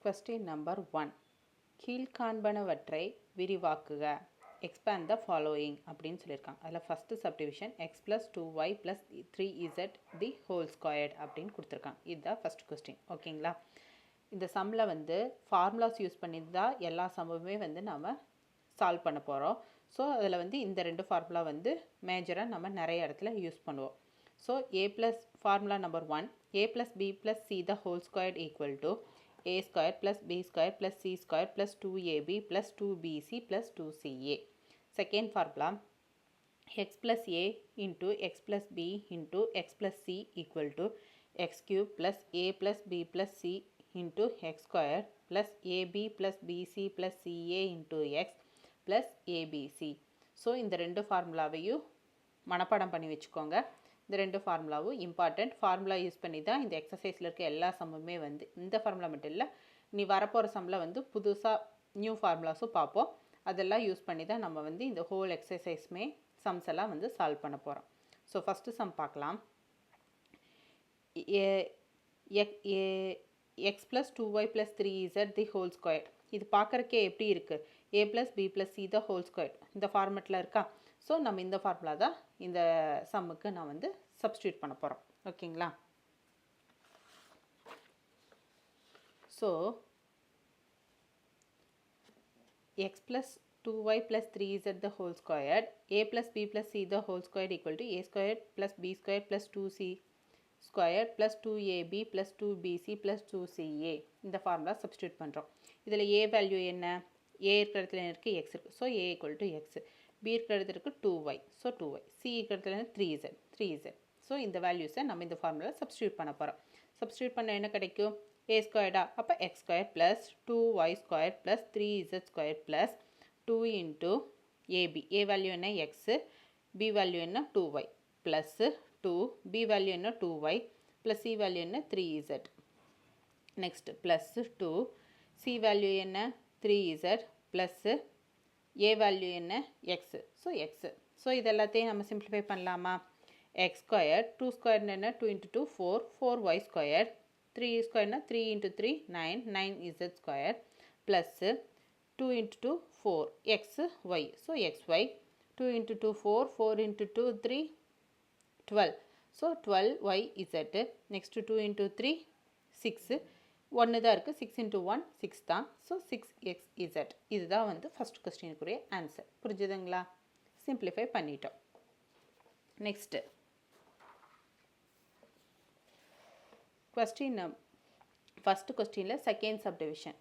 Question number 1. கீழ்காண்பனவற்றை விரிவாக்குக. Expand the following அப்படின்னு சொல்லியிருக்காங்க. அதில் first subdivision x plus 2y plus 3z the whole squared அப்படின்னு கொடுத்துருக்காங்க. இதுதான் ஃபஸ்ட் கொஸ்டின். ஓகேங்களா? இந்த சம்மில் வந்து ஃபார்முலாஸ் யூஸ் பண்ணி தான் எல்லா சம்முமே வந்து நம்ம சால்வ் பண்ண போகிறோம். ஸோ அதில் வந்து இந்த ரெண்டு ஃபார்முலா வந்து மேஜராக நம்ம நிறைய இடத்துல யூஸ் பண்ணுவோம். So a plus formula number 1 a plus b plus c the whole squared equal to a square plus b square plus c square plus 2ab plus 2bc plus 2ca. Second formula x plus a into x plus b into x plus c equal to x cube plus a plus b plus c into x square plus ab plus bc plus ca into x plus abc. So இந்த ரெண்டு ஃபார்முலாவையும் மனப்பாடம் பண்ணி வச்சுக்கோங்க. இந்த ரெண்டு ஃபார்முலாவும் important. Formula use பண்ணி தான் இந்த எக்ஸசைஸில் இருக்க எல்லா சம்முமே வந்து இந்த ஃபார்முலா மட்டும் இல்லை, நீ வரப்போகிற சம்மில் வந்து புதுசாக நியூ ஃபார்முலாஸும் பார்ப்போம். அதெல்லாம் யூஸ் பண்ணி தான் நம்ம வந்து இந்த ஹோல் எக்ஸசைஸ்மே சம்ஸ் எல்லாம் வந்து சால்வ் பண்ண போகிறோம். ஸோ ஃபஸ்ட்டு சம் பார்க்கலாம். X plus 2y plus 3z the whole square. இது பார்க்குறக்கே எப்படி இருக்குது? a plus b plus c the whole square இந்த ஃபார்மெட்டில் இருக்கா? ஸோ நம்ம இந்த ஃபார்முலா தான் இந்த சம்முக்கு நான் வந்து சப்ஸ்டியூட் பண்ண போகிறோம். ஓகேங்களா? So x plus 2y plus 3z the whole square a plus b plus c the whole square equal to a square plus b square plus 2c square plus 2ab plus 2bc plus 2ca இந்த formula substitute பண்ணுறோம். இதில் a value என்ன? a இருக்கிற இடத்துல என்ன இருக்குது? x இருக்குது. So a equal to X. b இருக்கிற இடத்துல இருக்குது 2y. So 2y. c இருக்கிற இடத்துல 3z. ஸோ இந்த வேல்யூஸை நம்ம இந்த ஃபார்முலா சப்ஸ்டியூட் பண்ண போகிறோம். சப்ஸ்டியூட் பண்ண என்ன கிடைக்கும்? a ஸ்கொயர்டா, அப்போ X square plus 2y square plus 3z square plus 2 into ab. a value என்ன? எக்ஸு. b வேல்யூ என்ன? 2y ப்ளஸ் 2, b வேல்யூ என்ன? 2y ப்ளஸ் c வேல்யூ என்ன? 3z. Next plus 2, c value என்ன? 3z plus a value என்ன? x. So x. So இது எல்லாத்தையும் நம்ம simplify பண்ணலாமா? எக்ஸ் ஸ்கொயர் 2 ஸ்கொயர்னு என்ன? 2 into 2 4, 4y square 3 ஸ்கொயர்னா 3 into 3 9, 9z square plus 2 into 2 4 x y. So xy 2 into 2 4, 4 into 2 3 12. So 12yz. Next 2 into 3 6, 1 தான் இருக்குது. 6 இன்ட்டு 1 6 தான். So 6xz. இதுதான் வந்து ஃபஸ்ட் கொஸ்டினுக்குரிய ஆன்சர். புரிஞ்சுதுங்களா? சிம்பிளிஃபை பண்ணிட்டோம். நெக்ஸ்ட்டு கொஸ்டின் ஃபஸ்ட்டு கொஸ்டினில் second subdivision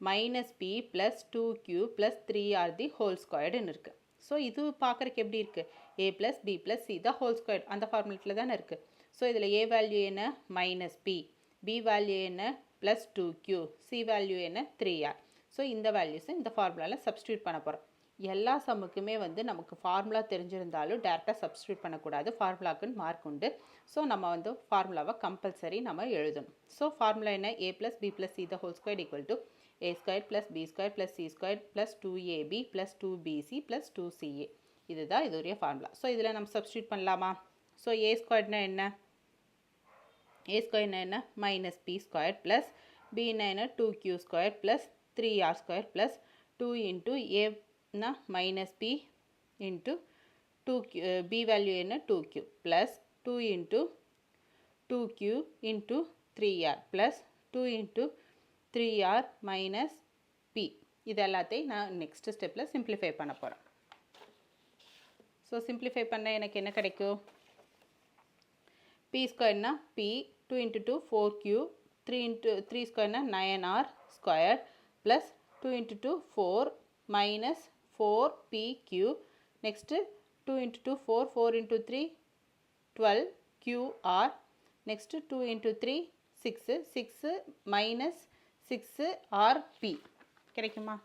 minus b plus 2q plus 3r the whole ஸ்கொயர்டுன்னு இருக்குது. ஸோ இது பார்க்குறக்கு எப்படி இருக்குது? a plus b plus c the whole square அந்த ஃபார்முலேட்டில் தானே இருக்குது. ஸோ இதில் a வேல்யூ என்ன? மைனஸ் p, b வேல்யூ என்ன? ப்ளஸ் 2q, c வேல்யூ என்ன? 3r. ஸோ இந்த வேல்யூஸை இந்த ஃபார்முலாவில் சப்ஸ்டியூட் பண்ண போகிறோம். எல்லா சம்முக்குமே வந்து நமக்கு ஃபார்முலா தெரிஞ்சிருந்தாலும் டேரெக்டாக சப்ஸ்டியூட் பண்ணக்கூடாது. ஃபார்முலாக்குன்னு மார்க் உண்டு. ஸோ நம்ம வந்து ஃபார்முலாவை கம்பல்சரி நம்ம எழுதணும். ஸோ ஃபார்முலா என்ன? a plus b plus c the whole square equal to a square plus b square plus c square plus 2ab plus 2bc plus 2ca. இதுதான் இதுடைய ஃபார்முலா. ஸோ இதில் நம்ம சப்ஸ்டியூட் பண்ணலாமா? ஸோ a ஸ்கொயர்னா என்ன? a ஸ்கொயர்னா என்ன? Minus p square plus bனா என்ன? 2q square plus 3r square plus 2 into a minus p into 2q, b value என்ன? 2q plus 2 into 2q into 3r plus 2 into 3r minus p. இது எல்லாத்தையும் நான் next ஸ்டெப்பில் simplify பண்ண போகிறேன். So simplify பண்ண எனக்கு என்ன கிடைக்கும்? p ஸ்கொயர்னா p, 2 into 2 4q, 3 into 3 ஸ்கொயர்னா 9r square plus 2 into 2 4 minus 4pq. Next 2 into 2 4, 4 into 3 12qr. Next 2 into 3 6, 6 minus 6rp கிடைக்குமா?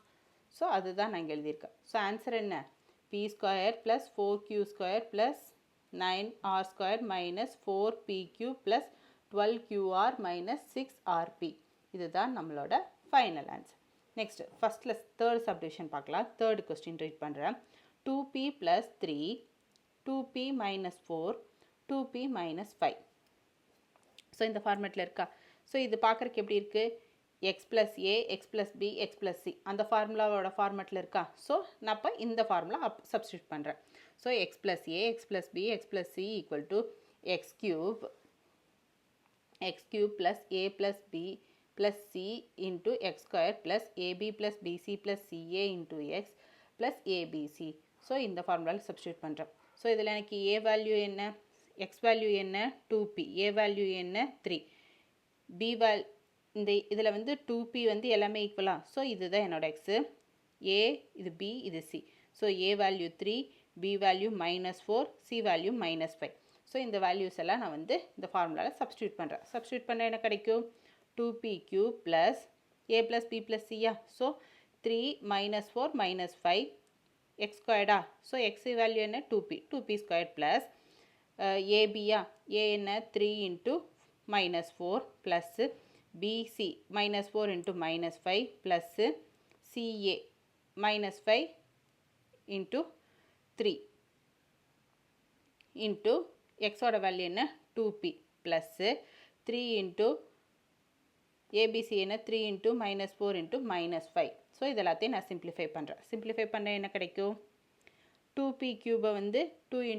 ஸோ அதுதான் நான் இங்கே எழுதியிருக்கேன். ஸோ ஆன்சர் என்ன? p square plus 4q square plus 9r square minus 4pq plus 12qr minus 6rp. இதுதான் நம்மளோட final answer. Next ஃபஸ்ட்டில் third subdivision பார்க்கலாம். தேர்ட் கொஸ்டின் ரீட் பண்ணுறேன். 2p plus 3, 2p minus 4, 2p minus 5. So இந்த ஃபார்மேட்டில் இருக்கா? So இது பார்க்குறக்கு எப்படி இருக்குது? X plus a x plus b x plus c அந்த ஃபார்முலாவோட ஃபார்மெட்டில் இருக்கா. ஸோ நான் இப்போ இந்த ஃபார்முலா சப்ஸ்டியூட் பண்ணுறேன். So x plus a x plus b x plus c equal to x cube plus a plus b plus c into x square plus ab plus bc plus ca into x plus abc. So இந்த ஃபார்முலாவில் substitute பண்ணுறேன். So இதில் எனக்கு a value என்ன, x value என்ன 2p, a value என்ன 3, b இந்த இதில் வந்து 2p வந்து எல்லாமே ஈக்குவலாக. ஸோ இதுதான் என்னோட எக்ஸு, a இது b இது c. So a value 3, b value -4, c value -5. So இந்த வேல்யூஸ் எல்லாம் நான் வந்து இந்த ஃபார்முலாவில் சப்ஸ்டியூட் பண்ணுறேன். சப்ஸ்டியூட் பண்ண என்ன கிடைக்கும், 2p³ plus a plus b plus c. So 3 -4 -5 x ஸ்கொயர்டா. ஸோ எக்ஸ் வேல்யூ என்ன 2p ஸ்கொயர் ப்ளஸ் ஏபியா, a என்ன 3 × -4 plus bc -4 × -5 plus ca -5 × 3 into எக்ஸோட வேல்யூ என்ன 2p ப்ளஸ் 3 × abc என்ன 3 × -4 × -5. ஸோ இதெல்லாத்தையும் நான் சிம்பிளிஃபை பண்ணுறேன். சிம்பிளிஃபை பண்ண என்ன கிடைக்கும், 2p³ வந்து 2 ×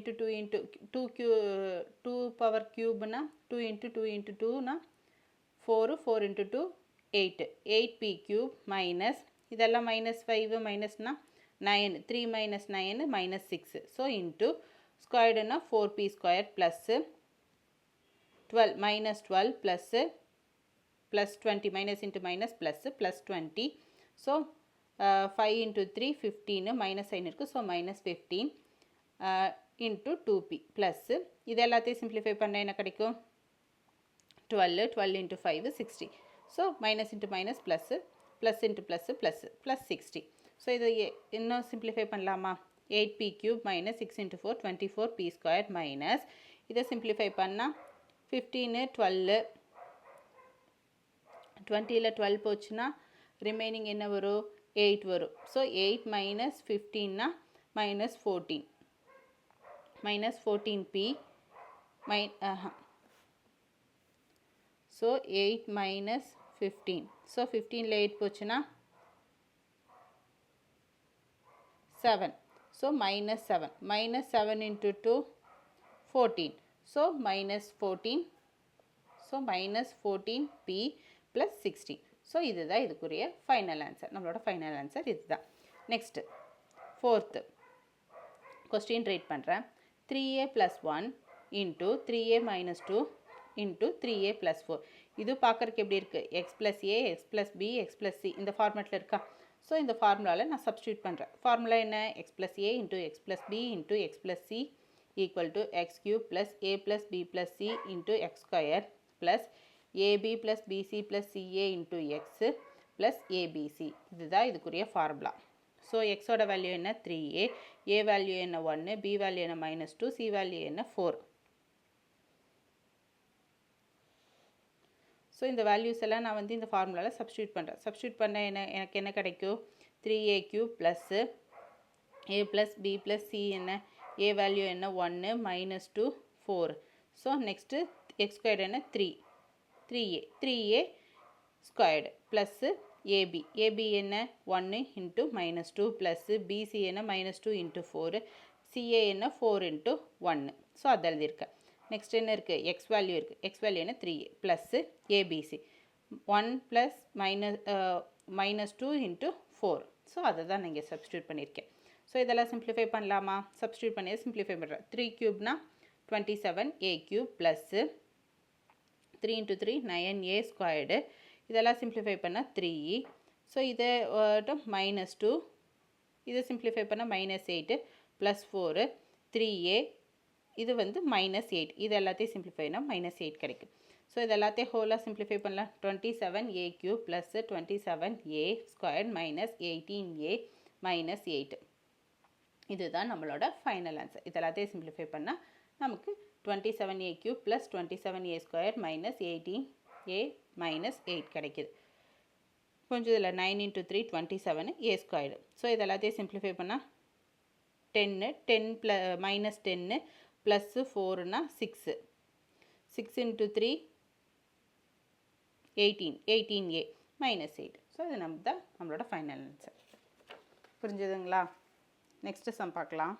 2 பவர் க்யூப்னா 2 × 2 × 2னா 4 4 × 2 8 8p³ மைனஸ் இதெல்லாம் -5 மைனஸ்னா 9 3 - 9 -6. ஸோ இன்ட்டு ஸ்கொயர்டுனா 4p square plus 12 -12 plus 20 minus into minus plus 20. So 5 × 3 15 minus sign இருக்குது. ஸோ -15 இன்ட்டு 2p ப்ளஸ் இது எல்லாத்தையும் சிம்பிளிஃபை பண்ண என்ன கிடைக்கும் 12 12 × 5 60. So minus into minus plus into plus 60. So இதை இன்னும் சிம்பிளிஃபை பண்ணலாமா, 8p³ minus 6 × 4 24p square minus இதை சிம்பிளிஃபை பண்ணால் 15 12 20ல் 12 போச்சுன்னா ரிமைனிங் என்ன வரும் 8 வரும். So 8 - 15னா -14 -14p so 8 - 15. ஸோ 15ல் 8 போச்சுன்னா 7. So -7 -7 × 2 14. So -14. So -14p plus 60. So இதுதான் இதுக்குரிய ஃபைனல் ஆன்சர். நம்மளோட ஃபைனல் ஆன்சர் இதுதான். நெக்ஸ்ட்டு 4th கொஸ்டின் ரைட் பண்ணுறேன். 3a + 1 × 3a - 2 × 3a + 4. இது பார்க்குறதுக்கு எப்படி இருக்குது, x plus a x plus b x plus c இந்த ஃபார்மேட்டில் இருக்கா. ஸோ இந்த ஃபார்முலாவில் நான் சப்ஸ்டியூட் பண்ணுறேன். ஃபார்முலா என்ன, x plus a × x plus b × x plus c equal to x³ plus a plus b plus c × x square plus ab plus bc plus ca × x plus abc. இதுதான் இதுக்குரிய formula. So எக்ஸோட value என்ன 3a, a value என்ன 1, b value என்ன -2, c value என்ன 4. So இந்த values எல்லாம் நான் வந்து இந்த ஃபார்முலாவில் சப்ஸ்டியூட் பண்ணுறேன். சப்ஸ்டியூட் பண்ண எனக்கு என்ன கிடைக்கும், 3a³ plus a plus b plus c என்ன, a வேல்யூ என்ன 1 -2 4. ஸோ நெக்ஸ்ட்டு எக்ஸ் ஸ்கொயர் என்ன 3a ஸ்கொயர்டு ப்ளஸ் ab என்ன 1 × -2 ப்ளஸ் bc என்ன -2 × 4, ca என்ன 4 × 1. ஸோ அது எழுதியிருக்கேன். நெக்ஸ்ட் என்ன இருக்குது, எக்ஸ் வேல்யூ இருக்குது, எக்ஸ் வேல்யூ என்ன 3a plus abc 1 plus -2 × 4. So அதை தான் நான் இங்கே சப்ஸ்டியூட் பண்ணியிருக்கேன். ஸோ இதெல்லாம் சிம்பிளிஃபை பண்ணலாமா, சப்ஸ்டியூட் பண்ணி சிம்பிளிஃபை பண்ணுறேன். 3³ 27a³ ப்ளஸ் 3 × 3 9a ஸ்கொயர்டு. இதெல்லாம் சிம்பிளிஃபை பண்ணால் 3. ஸோ இதை -2 இதை சிம்பிளிஃபை பண்ணால் -8 ப்ளஸ் 4 3a இது வந்து -8. இது எல்லாத்தையும் சிம்பிளிஃபை பண்ணால் -8 கிடைக்கும். ஸோ இது எல்லாத்தையும் ஹோலாக சிம்பிளிஃபை பண்ணலாம். 27a³ plus 27a square minus 18a -8. இதுதான் நம்மளோட ஃபைனல் ஆன்சர். இது எல்லாத்தையும் சிம்பிளிஃபை பண்ணால் நமக்கு 27a³ plus 27a square minus 18a -8 கிடைக்கிது. கொஞ்சம் இதில் 9 × 3 27 a ஸ்கொயர்டு. ஸோ இது எல்லாத்தையும் சிம்பிளிஃபை பண்ணால் 10 -10 ப்ளஸ் 4னா 6 6 × 3 18 18a -8. ஸோ இது நம்மளோட ஃபைனல் ஆன்சர். புரிஞ்சுதுங்களா? நெக்ஸ்ட் சம் பார்க்கலாம்.